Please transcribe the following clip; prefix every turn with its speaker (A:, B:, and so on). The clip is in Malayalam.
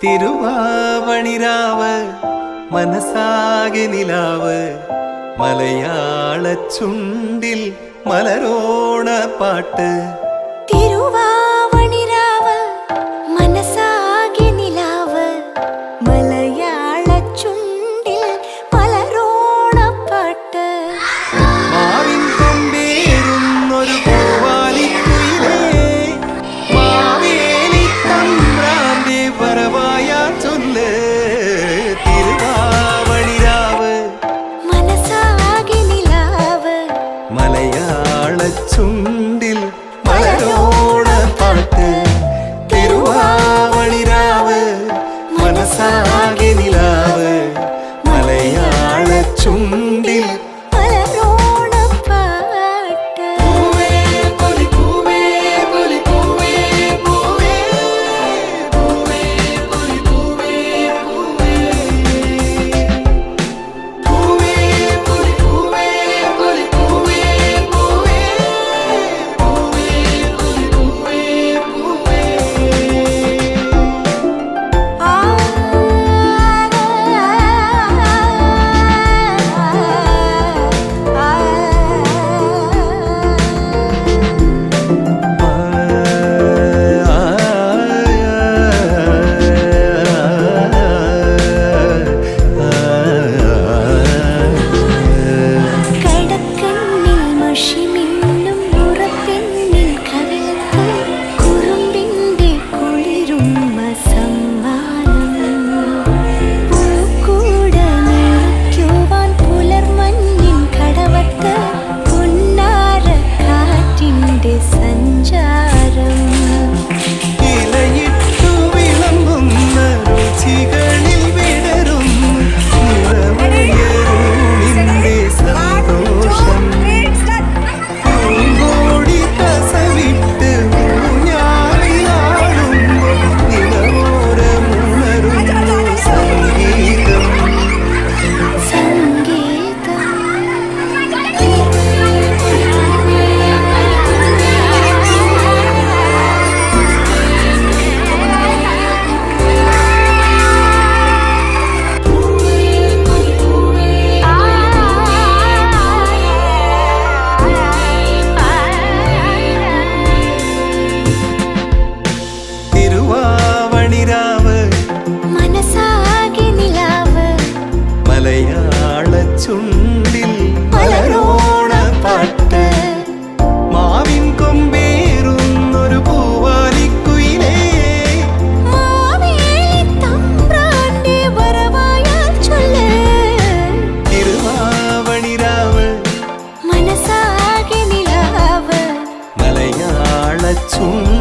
A: തിരുവാവണിരാവ് മനസാകെ നിലാവ് മലയാള ചുണ്ടിൽ മലരോണ പാട്ട്.
B: തിരുവാവണിരാവ് മനസാകെ നിലാവ് മലയാള ചുണ്ടിൽ മലരോണ പാട്ട്.
A: മാവിൻ കൊമ്പേറുന്നൊരു പൂവാലിക്കുയിലേ മാവേലി തമ്പ്രാന്റെ വരവായാ ചൊല്ല്. തിരുവാവണിരാവ്
B: മനസാകെ നിലാവ്
A: മലയാള ചുണ്ടിൽ മലരോണ പാട്ട്. തിരുവാവണിരാവ് മനസാകെ നിലാവ് മലയാള ചുണ്ടിൽ
B: മലരോണ പാട്ട്.
A: പൂവേ പൊലി പൂവേ പൊലി പൂവേ പൂവേ പൂവേ പൊലി പൂവേ പൂവേ പൂവേ പൊലി പൂവേ പൊലി പൂവേ പൂവേ പൂവേ പൊലി പൂവേ പൂവേ.
B: ആ കടക്കണ്ണിൽ മഷിമിന്നും മുറപ്പെണ്ണിൻ കവിളത്ത് കുറുമ്പിന്റെ കുളിരുമ്മ സമ്മാനം. പൂക്കൂട നിറയ്ക്കുവാൻ പുലർമഞ്ഞിൻ കടവത്ത് പുന്നാര കാറ്റിന്റെ സഞ്ചാരം.
A: ഇലയിട്ടു വിളമ്പുന്ന രുചികളിൽ വിടരുന്നു നിറവയറൂണിന്റെ സന്തോഷം. പൂങ്കോടി കസവിട്ട് ഊഞ്ഞാലിലാടുമ്പോൾ നിലവോരമുണരുന്നു സംഗീതം. തിരുവാവണിരാവ്
B: മനസാകെ നിലാവ്
A: മലയാള ചുണ്ടിൽ മലരോണ പാട്ട്. മാവിൻ കൊമ്പേറുന്നൊരു പൂവാലിക്കുയിലേ
B: മാവേലി തമ്പ്രാന്റെ വരവായാൽ ചൊല്ല്.
A: തിരുവാവണിരാവ്
B: മനസാകെ നിലാവ്
A: മലയാള ചുണ്ടിൽ